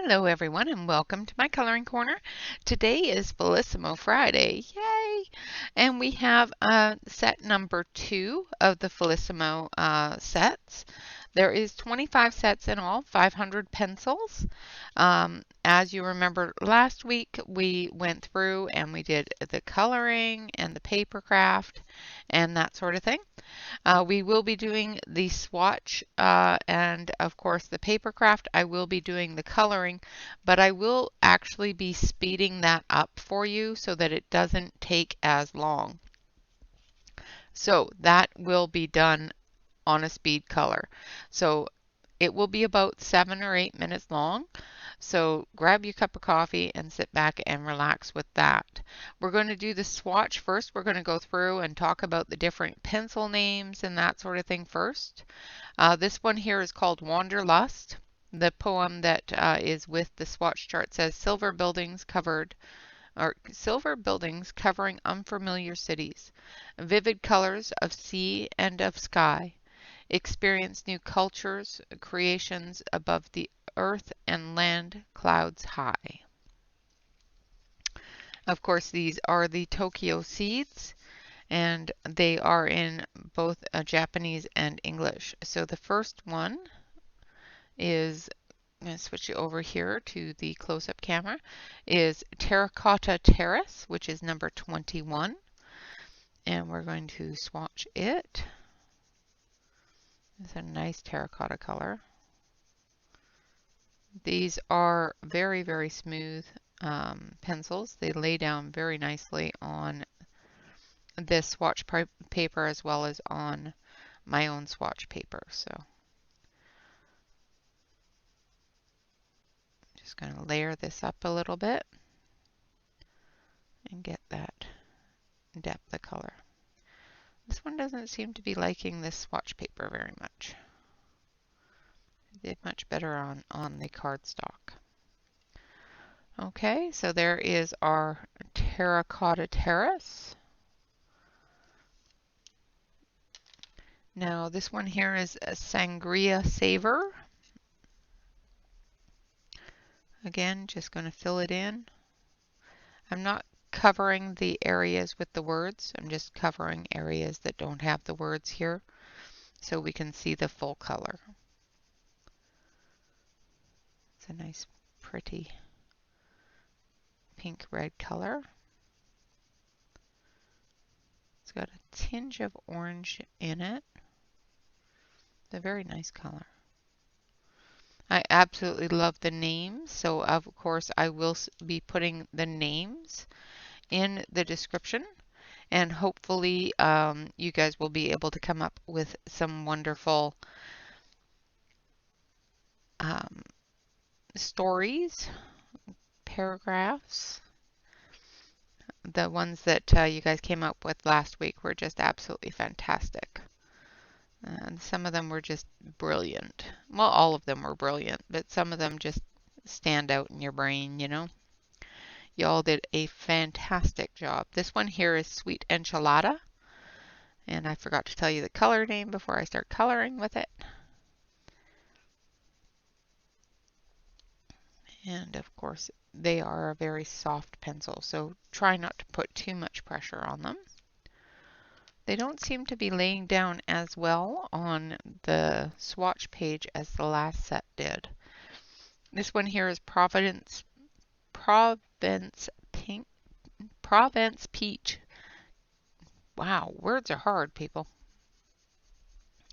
Hello everyone and welcome to my coloring corner. Today is Felissimo Friday, yay! And we have set number 2 of the Felissimo sets. There is 25 sets in all, 500 pencils. As you remember last week, we went through and we did the coloring and the paper craft and that sort of thing. We will be doing the swatch and of course the paper craft. I will be doing the coloring, but I will actually be speeding that up for you so that it doesn't take as long. So that will be done on a speed color. So it will be about 7 or 8 minutes long. So grab your cup of coffee and sit back and relax with that. We're going to do the swatch first. We're going to go through and talk about the different pencil names and that sort of thing first. This one here is called Wanderlust. The poem that is with the swatch chart says silver buildings covering unfamiliar cities, vivid colors of sea and of sky. Experience new cultures, creations above the earth and land clouds high. Of course, these are the Tokyo seeds, and they are in both Japanese and English. So the first one is, I'm going to switch it over here to the close-up camera, is Terracotta Terrace, which is number 21. And we're going to swatch it. It's a nice terracotta color. These are very, very smooth pencils. They lay down very nicely on this swatch paper as well as on my own swatch paper. So just going to layer this up a little bit and get that depth of color. This one doesn't seem to be liking this swatch paper very much. It did much better on the cardstock. Okay, so there is our Terracotta Terrace. Now this one here is a Sangria Savour. Again, just going to fill it in. I'm not covering the areas with the words. I'm just covering areas that don't have the words here so we can see the full color. It's a nice, pretty pink-red color. It's got a tinge of orange in it. It's a very nice color. I absolutely love the names, so of course I will be putting the names in the description, and hopefully you guys will be able to come up with some wonderful stories, paragraphs. The ones that you guys came up with last week were just absolutely fantastic. And some of them were just brilliant. Well, all of them were brilliant, but some of them just stand out in your brain, you know. You all did a fantastic job. This one here is Sweet Enchilada. And I forgot to tell you the color name before I start coloring with it. And of course, they are a very soft pencil, so try not to put too much pressure on them. They don't seem to be laying down as well on the swatch page as the last set did. This one here is Provence Peach. Wow, words are hard, people.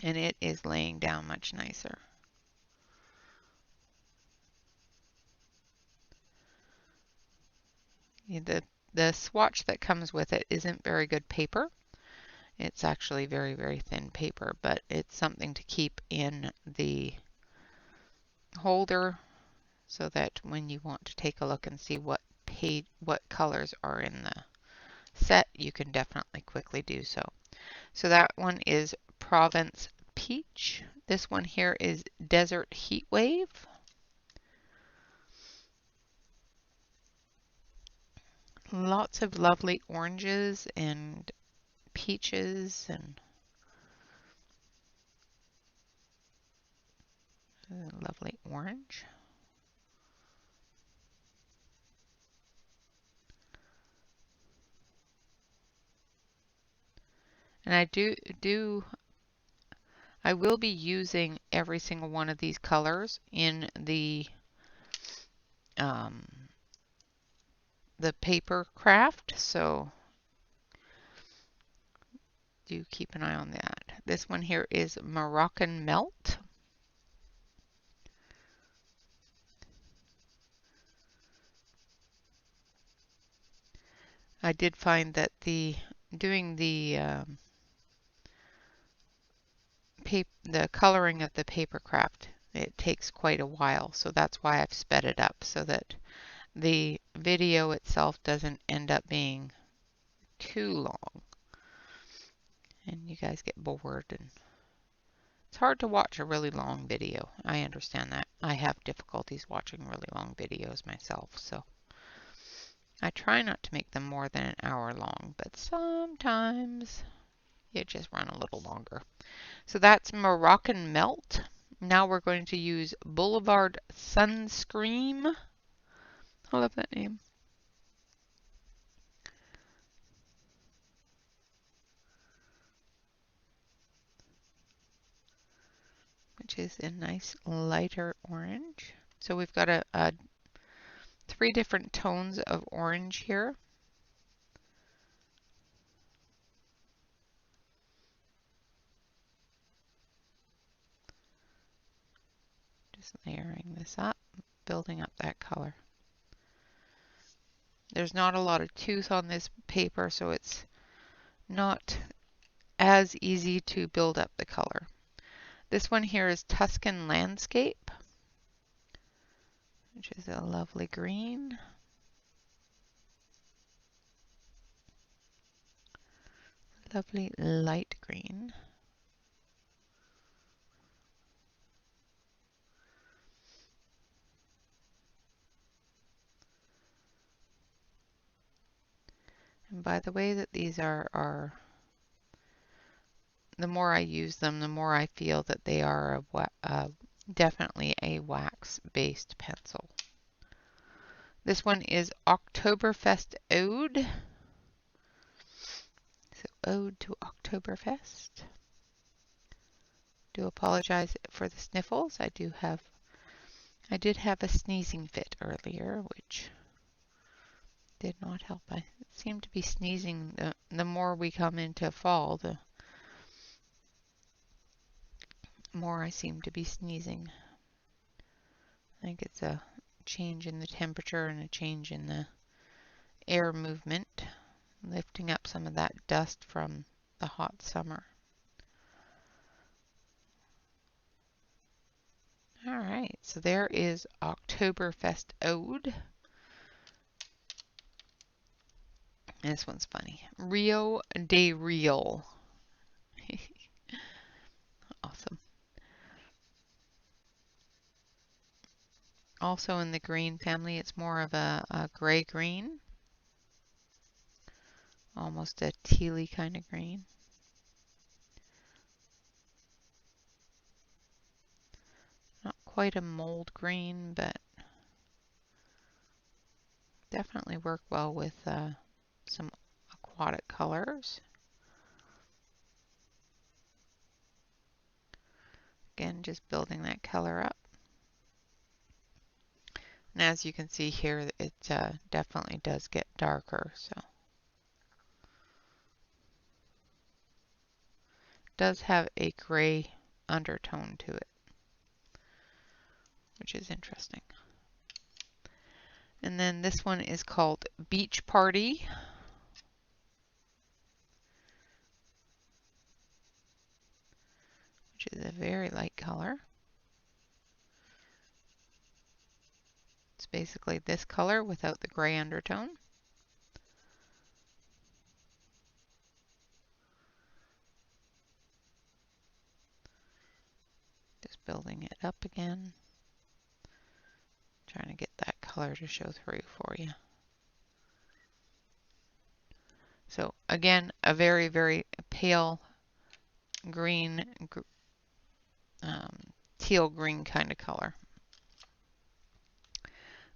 And it is laying down much nicer. The swatch that comes with it isn't very good paper. It's actually very, very thin paper, but it's something to keep in the holder so that when you want to take a look and see what colors are in the set, you can definitely quickly do so. So that one is Provence Peach. This one here is Desert Heatwave. Lots of lovely oranges and peaches and lovely orange. And I will be using every single one of these colors in um, the paper craft, so do keep an eye on that. This one here is Moroccan Melt. I did find that doing the coloring of the paper craft, it takes quite a while, so that's why I've sped it up so that the video itself doesn't end up being too long and you guys get bored, and it's hard to watch a really long video. I understand that. I have difficulties watching really long videos myself, so I try not to make them more than an hour long, but sometimes you just run a little longer. So that's Moroccan Melt. Now we're going to use Boulevard Sunscream. I love that name. Which is a nice lighter orange. So we've got a 3 different tones of orange here. Just layering this up, building up that color. There's not a lot of tooth on this paper, so it's not as easy to build up the color. This one here is Tuscan Landscape, which is a lovely green. Lovely light green. And by the way that these are the more I use them, the more I feel that they are definitely a wax-based pencil. This one is Oktoberfest Ode. So Ode to Oktoberfest. Do apologize for the sniffles. I did have a sneezing fit earlier, which did not help. I seem to be sneezing the more we come into fall, the more I seem to be sneezing. I think it's a change in the temperature and a change in the air movement, lifting up some of that dust from the hot summer. All right, so there is Oktoberfest Ode. This one's funny. Rio de Real. Awesome. Also in the green family, it's more of a gray green. Almost a tealy kind of green. Not quite a mold green, but definitely work well with some aquatic colors. Again, just building that color up. And as you can see here, it definitely does get darker. So it does have a gray undertone to it, which is interesting. And then this one is called Beach Party. Which is a very light color. It's basically this color without the gray undertone. Just building it up again. Trying to get that color to show through for you. So again, a very, very pale green, teal green kind of color.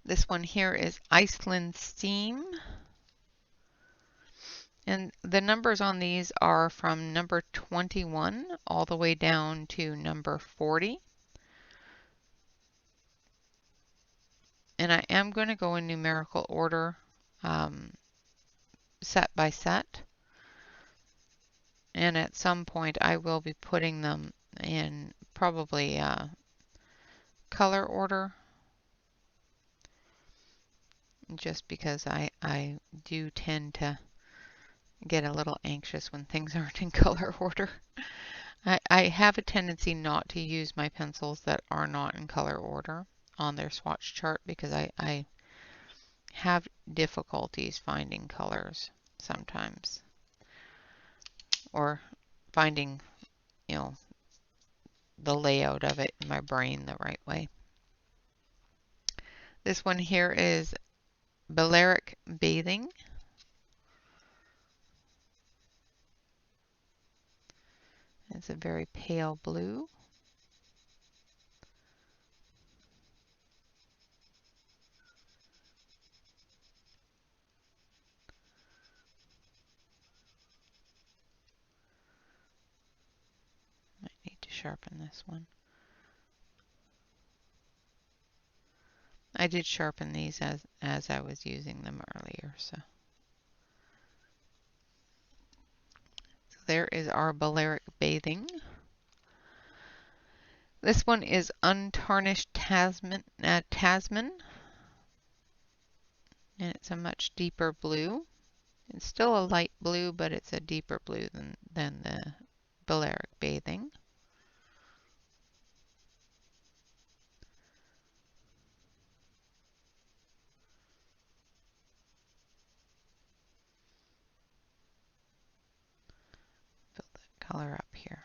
This one here is Iceland Steam. And the numbers on these are from number 21 all the way down to number 40. And I am going to go in numerical order, set by set. And at some point I will be putting them in probably color order, just because I do tend to get a little anxious when things aren't in color order. I have a tendency not to use my pencils that are not in color order on their swatch chart because I have difficulties finding colors sometimes, or finding, you know, the layout of it in my brain the right way. This one here is Balearic Bathing. It's a very pale blue. Might need to sharpen this one. I did sharpen these as I was using them earlier, so there is our Balearic Bathing. This one is Untarnished Tasman, and it's a much deeper blue. It's still a light blue, but it's a deeper blue than the Balearic Bathing. Fill that color up here.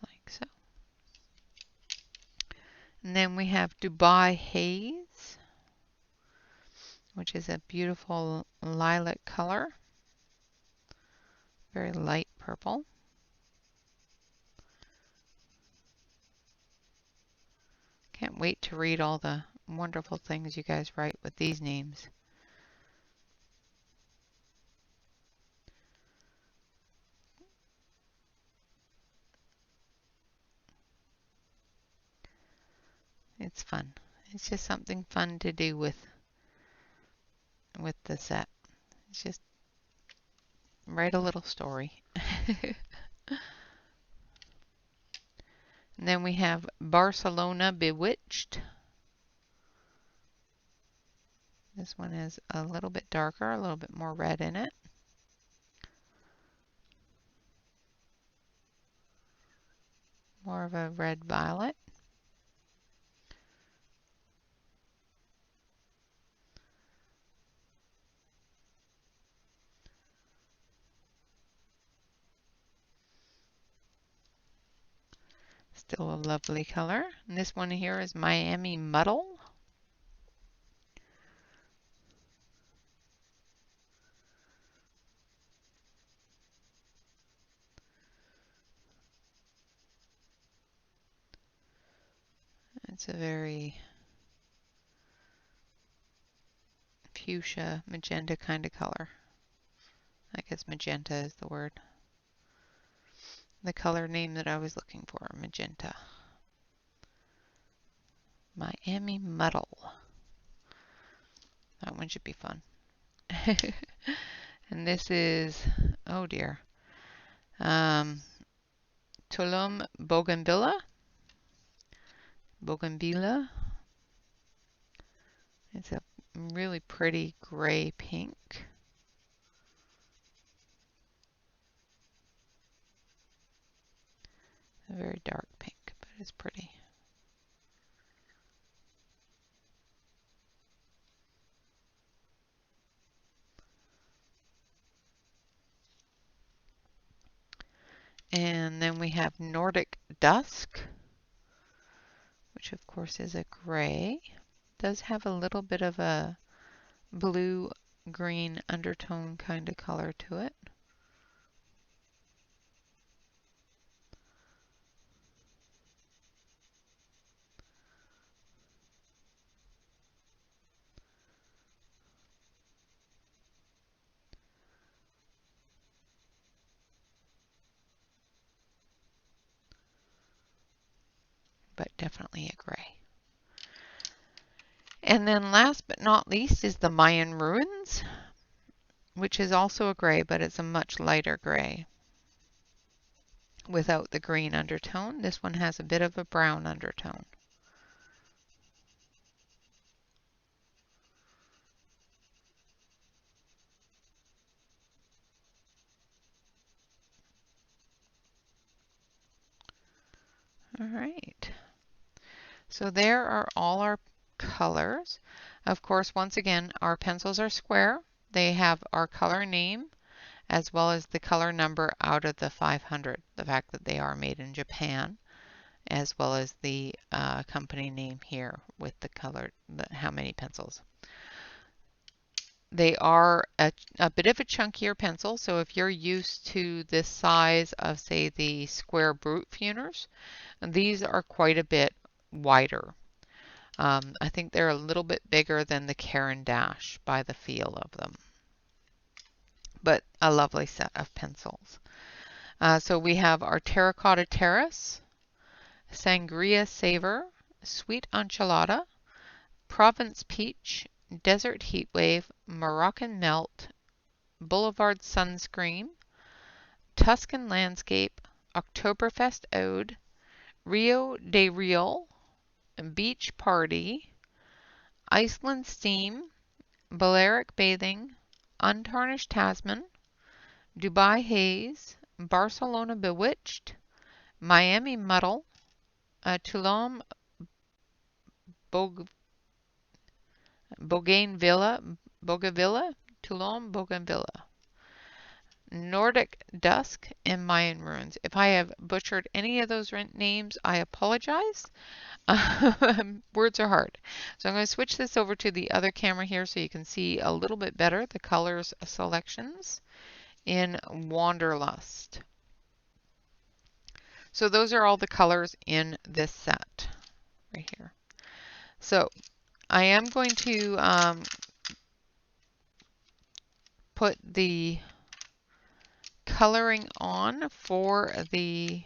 Like so. And then we have Dubai Haze, which is a beautiful lilac color. Very light purple. Can't wait to read all the wonderful things you guys write with these names. It's fun. It's just something fun to do with the set. It's just write a little story. And then we have Barcelona Bewitched. This one is a little bit darker, a little bit more red in it. More of a red violet. Still a lovely color. And this one here is Miami Muddle. It's a very fuchsia, magenta kind of color. I guess magenta is the word. The color name that I was looking for, magenta. Miami Muddle. That one should be fun. And this is, oh dear, Tulum Bougainvillea. Bougainvillea. It's a really pretty gray pink. A very dark pink, but it's pretty. And then we have Nordic Dusk, which of course is a gray. Does have a little bit of a blue-green undertone kind of color to it. definitely a gray. And then last but not least is the Mayan ruins, which is also a gray, but it's a much lighter gray without the green undertone. This one has a bit of a brown undertone. All right. So there are all our colors. Of course, once again, our pencils are square. They have our color name as well as the color number out of the 500, the fact that they are made in Japan, as well as the company name here with the color, how many pencils. They are a bit of a chunkier pencil, so if you're used to this size of, say, the square Brute Funers, these are quite a bit wider. I think they're a little bit bigger than the Caran d'Ache by the feel of them, but a lovely set of pencils. So we have our Terracotta Terrace, Sangria Savour, Sweet Enchilada, Provence Peach, Desert Heatwave, Moroccan Melt, Boulevard Sunscream, Tuscan Landscape, Oktoberfest Ode, Rio de Real, Beach Party, Iceland Steam, Balearic Bathing, Untarnished Tasman, Dubai Haze, Barcelona Bewitched, Miami Muddle, Tulum Bougainvillea, Tulum Bougainvillea, Nordic Dusk, and Mayan ruins. If I have butchered any of those names, I apologize. Words are hard. So I'm going to switch this over to the other camera here so you can see a little bit better the colors selections in Wanderlust. So those are all the colors in this set right here. So I am going to put the coloring on for the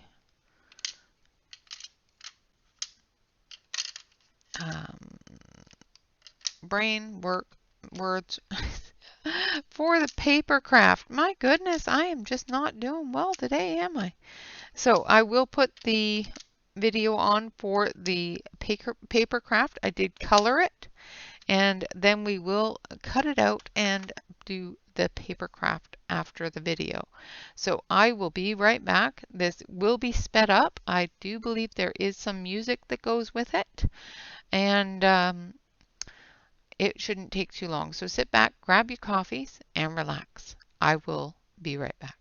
words for the paper craft. My goodness, I am just not doing well today, am I? So I will put the video on for the paper craft. I did color it, and then we will cut it out and do the paper craft after the video. So I will be right back. This will be sped up. I do believe there is some music that goes with it, and it shouldn't take too long. So sit back, grab your coffees, and relax. I will be right back.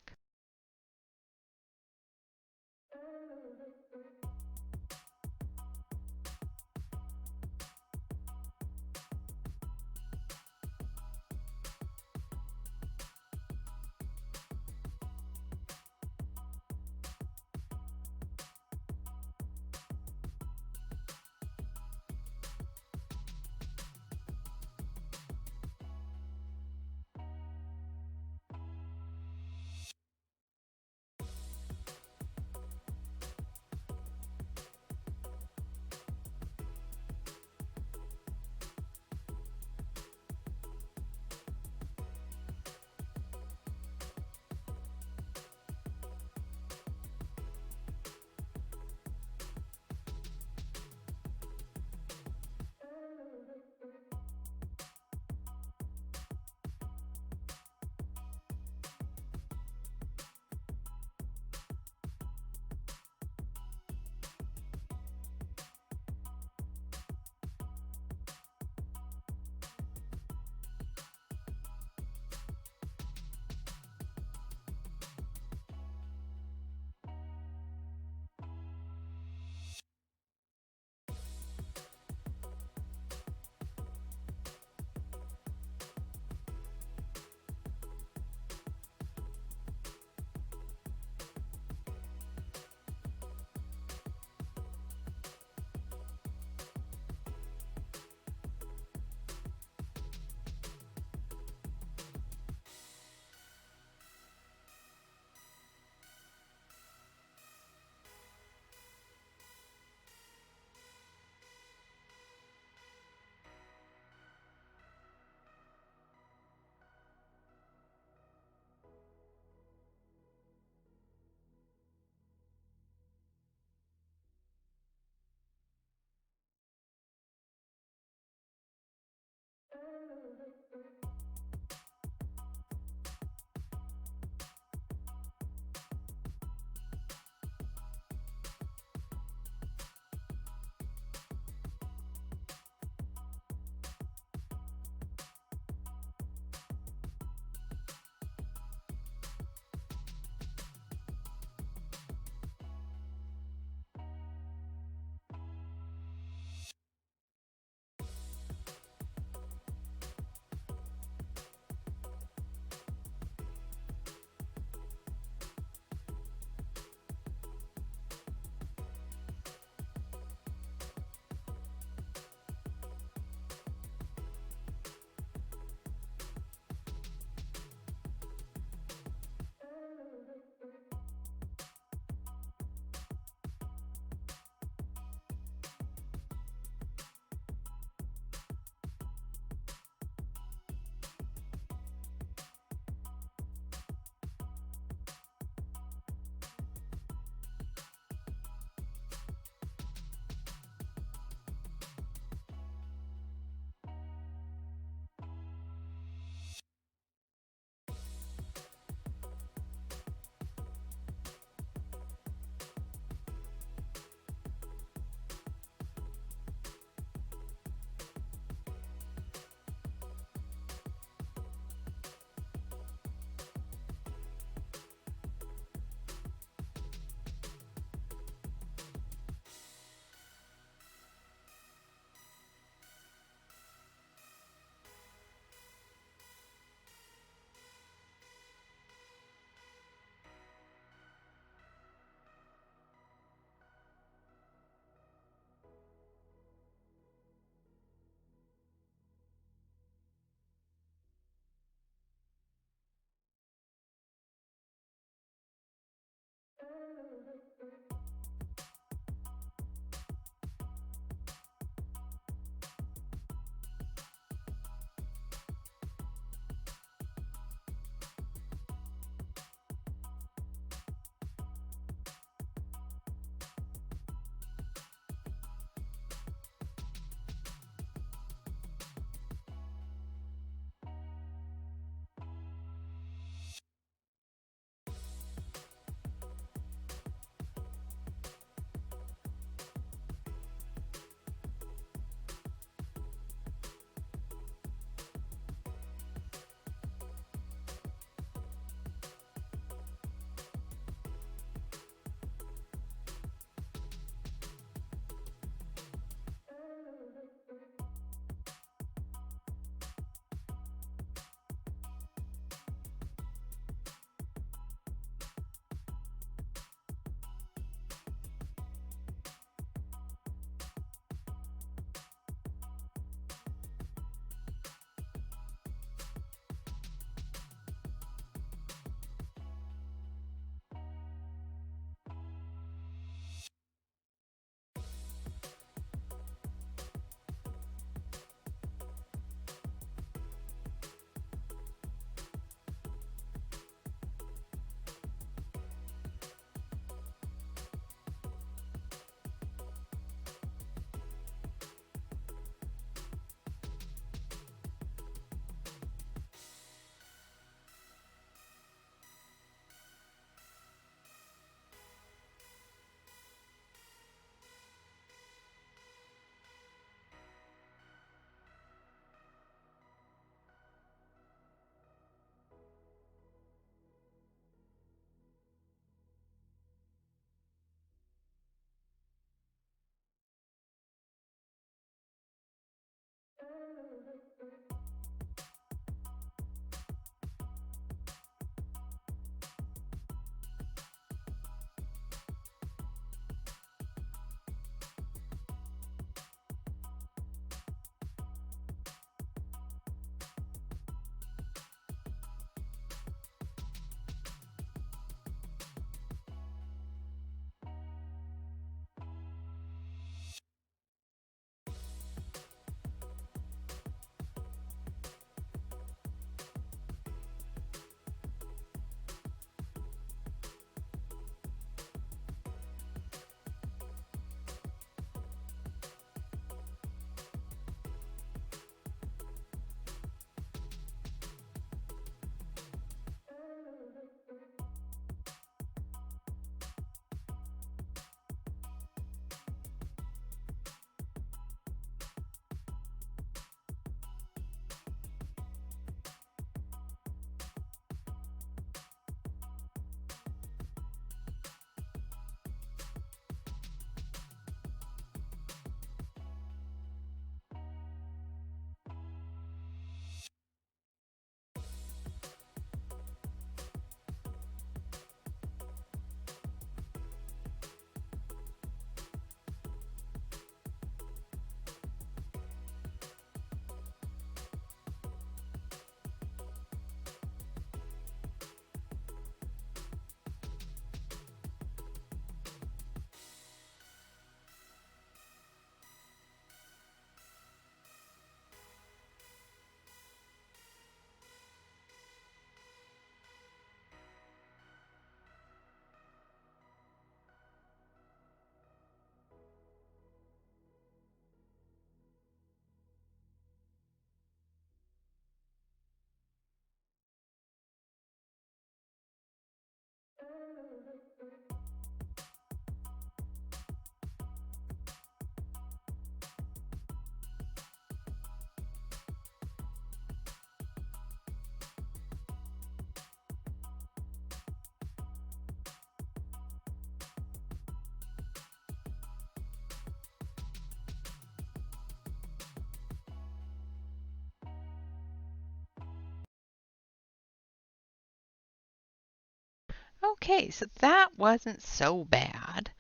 Okay, so that wasn't so bad.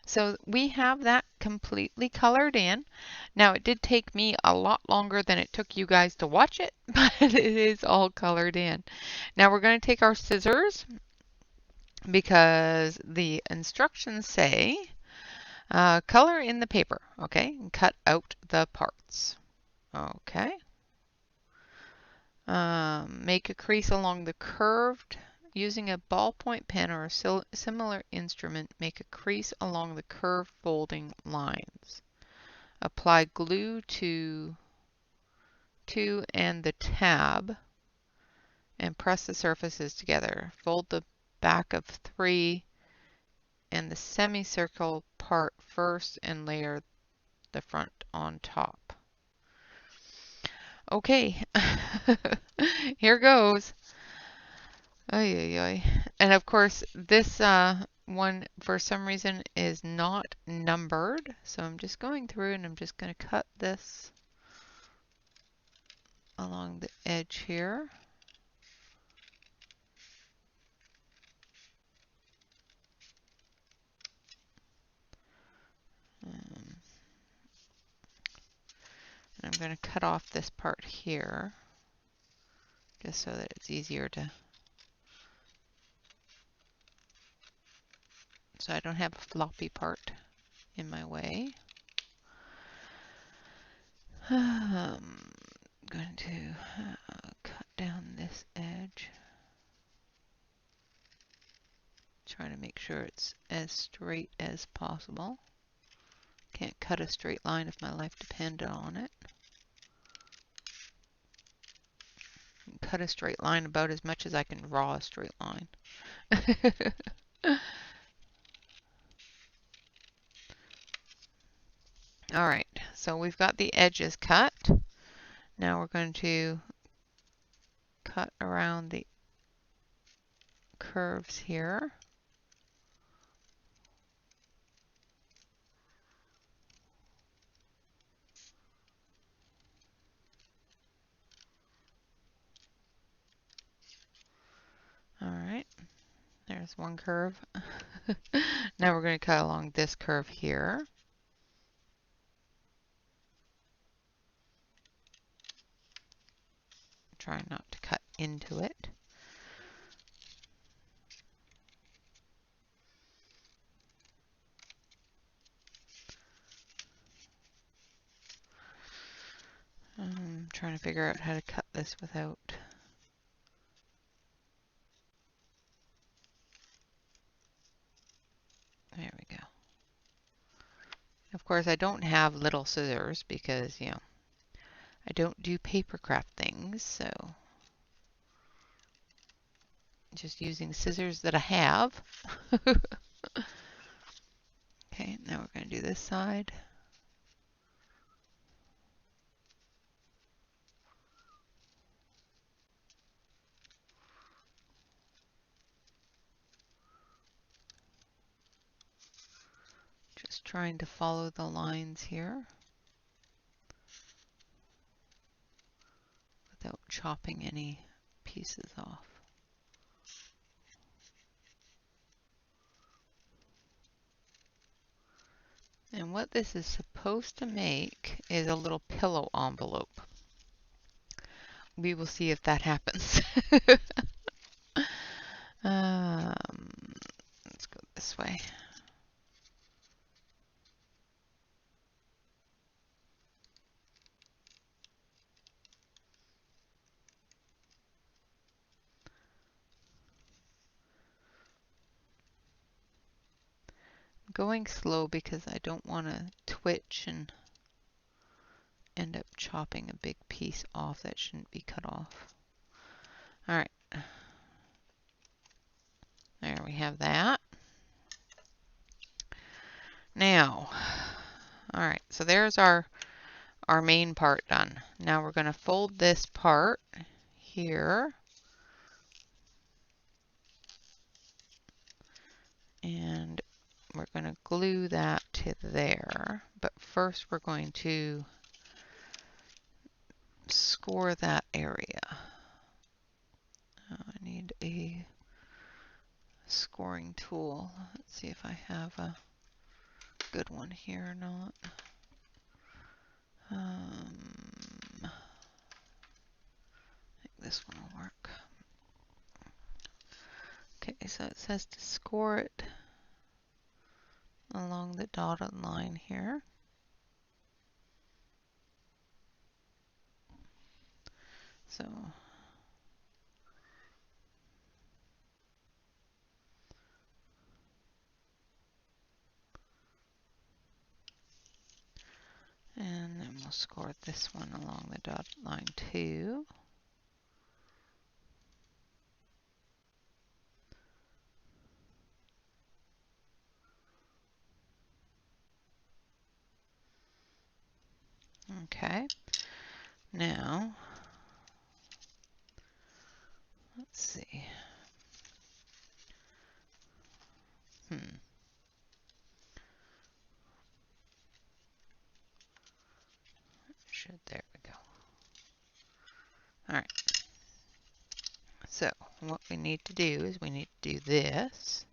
So we have that completely colored in. Now it did take me a lot longer than it took you guys to watch it, but it is all colored in. Now we're going to take our scissors because the instructions say color in the paper, okay, and cut out the parts. Okay. Make a crease along the curved. Using a ballpoint pen or a similar instrument, make a crease along the curved folding lines. Apply glue to 2 and the tab and press the surfaces together. Fold the back of 3 and the semicircle part first and layer the front on top. Okay, here goes. Ay, ay, ay. And of course, this one, for some reason, is not numbered. So I'm just going through and I'm just going to cut this along the edge here. And I'm going to cut off this part here, just so that it's easier to, so I don't have a floppy part in my way. I'm going to cut down this edge, trying to make sure it's as straight as possible. Can't cut a straight line if my life depended on it. Cut a straight line about as much as I can draw a straight line. Alright, so we've got the edges cut. Now we're going to cut around the curves here. Alright, there's one curve. Now we're going to cut along this curve here. Try not to cut into it. I'm trying to figure out how to cut this without. There we go. Of course, I don't have little scissors because, you know, I don't do paper craft things, so just using scissors that I have. Okay, now we're going to do this side. Just trying to follow the lines here without chopping any pieces off. And what this is supposed to make is a little pillow envelope. We will see if that happens. Let's go this way. Going slow because I don't want to twitch and end up chopping a big piece off that shouldn't be cut off. Alright. There we have that. Now, all right, so there's our main part done. Now we're going to fold this part here. And we're going to glue that to there. But first we're going to score that area. I need a scoring tool. Let's see if I have a good one here or not. I think this one will work. Okay, so it says to score it along the dotted line here. So and then we'll score this one along the dotted line too. Okay, now let's see. There we go. All right. So what we need to do is we need to do this,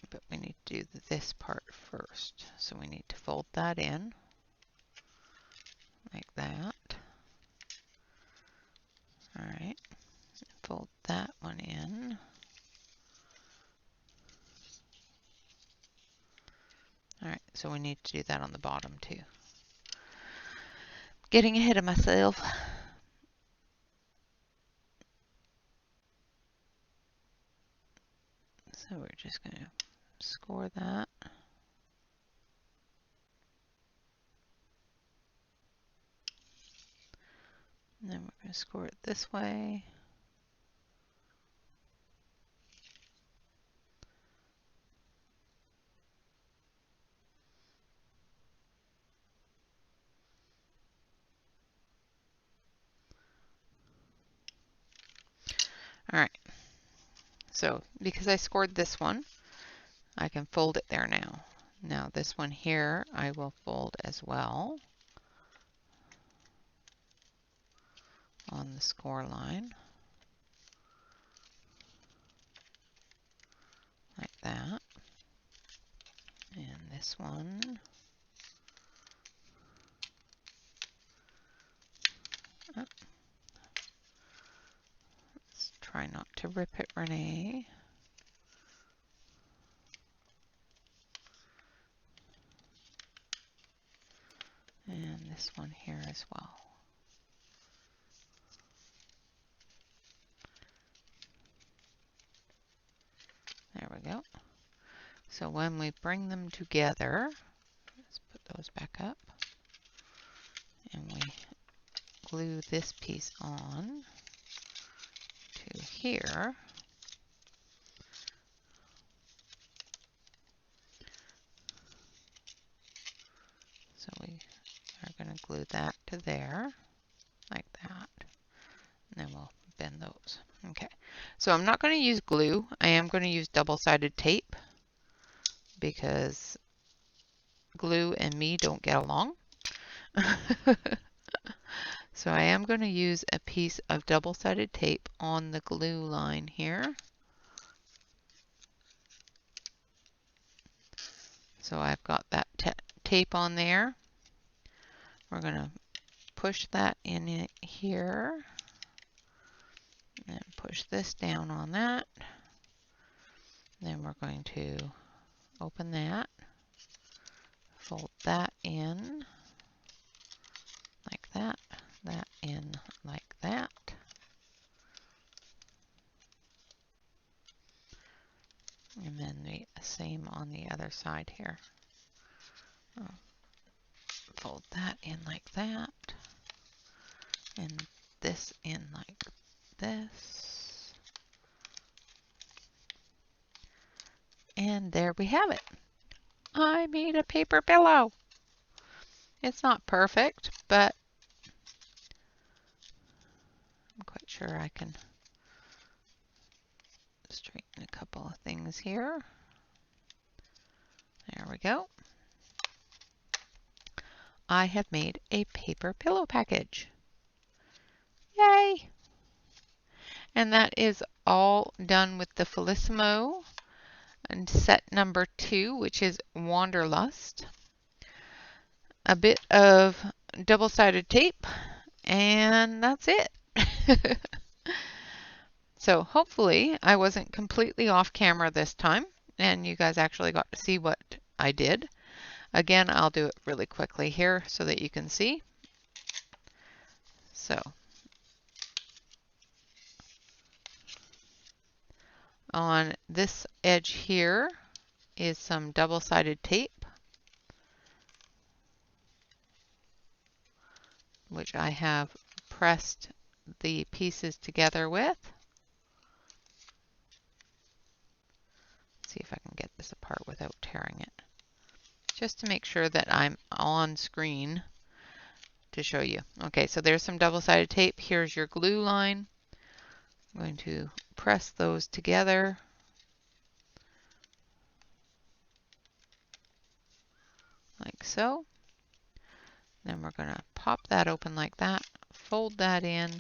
but we need to do this part first. So we need to fold that in like that. All right. Fold that one in. All right. So we need to do that on the bottom too. Getting ahead of myself. So we're just going to score that. And then we're going to score it this way. All right. So because I scored this one, I can fold it there now. Now this one here I will fold as well on the score line like that. And this one let's try not to rip it, Renee. And this one here as well. There we go. So when we bring them together, let's put those back up, and we glue this piece on to here. So we are going to glue that to there, like that, and then we'll bend those. Okay, so I'm not going to use glue. I am going to use double-sided tape because glue and me don't get along. So I am going to use a piece of double-sided tape on the glue line here. So I've got that tape on there. We're going to push that in here and push this down on that. Then we're going to open that, fold that in like that, that in like that. And then the same on the other side here. Fold that in like that, and this in like this. And there we have it. I made a paper pillow. It's not perfect, but I'm quite sure I can straighten a couple of things here. There we go. I have made a paper pillow package. Yay! And that is all done with the Felissimo and set number 2, which is Wanderlust. A bit of double-sided tape, and that's it. So hopefully I wasn't completely off camera this time, and you guys actually got to see what I did. Again, I'll do it really quickly here so that you can see. So on this edge here is some double-sided tape, which I have pressed the pieces together with. Let's see if I can get this apart without tearing it, just to make sure that I'm on screen to show you. Okay, so there's some double-sided tape. Here's your glue line. I'm going to press those together. Like so. Then we're going to pop that open like that, fold that in,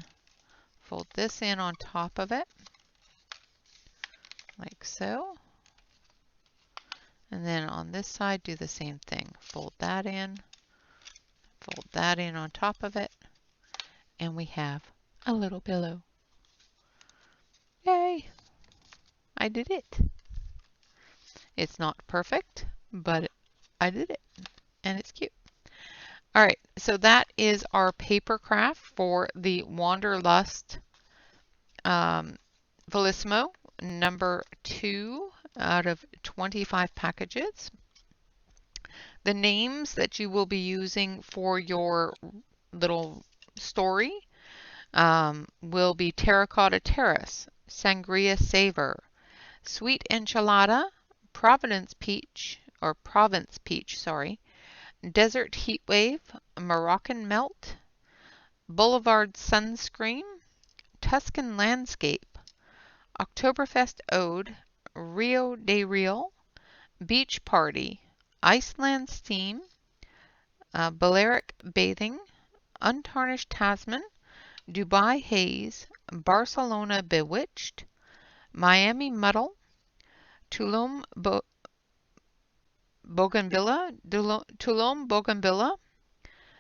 fold this in on top of it, like so. And then on this side, do the same thing. Fold that in on top of it, and we have a little pillow. Yay! I did it. It's not perfect, but I did it, and it's cute. All right, so that is our paper craft for the Wanderlust Felissimo number 2 out of 25 packages. The names that you will be using for your little story will be Terracotta Terrace, Sangria Savour, Sweet Enchilada, Provence Peach, Desert Heatwave, Moroccan Melt, Boulevard Sunscream, Tuscan Landscape, Oktoberfest Ode, Rio de Real, Beach Party, Iceland Steam, Balearic Bathing, Untarnished Tasman, Dubai Haze, Barcelona Bewitched, Miami Muddle, Tulum Bougainvillea,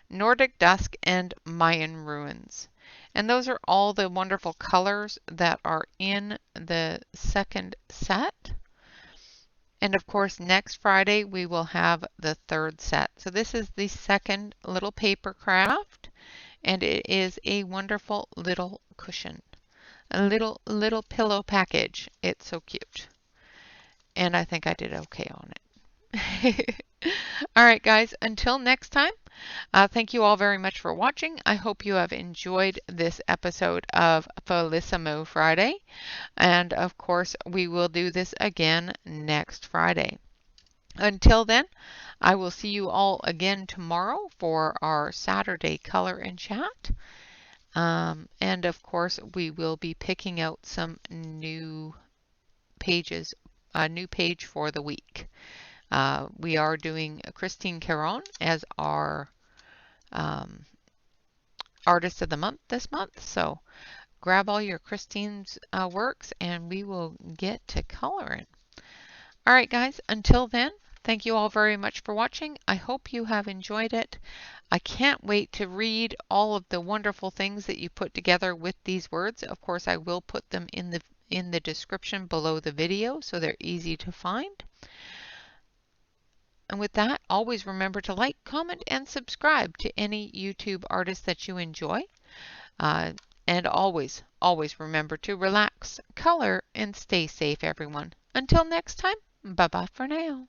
Nordic Dusk, and Mayan Ruins. And those are all the wonderful colors that are in the second set. And of course, next Friday we will have the third set. So this is the second little paper craft, and it is a wonderful little cushion, a little pillow package. It's so cute, and I think I did okay on it. All right, guys, until next time, thank you all very much for watching. I hope you have enjoyed this episode of Felissimo Friday. And of course, we will do this again next Friday. Until then, I will see you all again tomorrow for our Saturday color and chat. And of course, we will be picking out some new pages, a new page for the week. We are doing Christine Caron as our Artist of the Month this month. So grab all your Christine's works and we will get to coloring. All right, guys, until then, thank you all very much for watching. I hope you have enjoyed it. I can't wait to read all of the wonderful things that you put together with these words. Of course, I will put them in the description below the video so they're easy to find. And with that, always remember to like, comment, and subscribe to any YouTube artist that you enjoy. And always, always remember to relax, color, and stay safe, everyone. Until next time, bye-bye for now.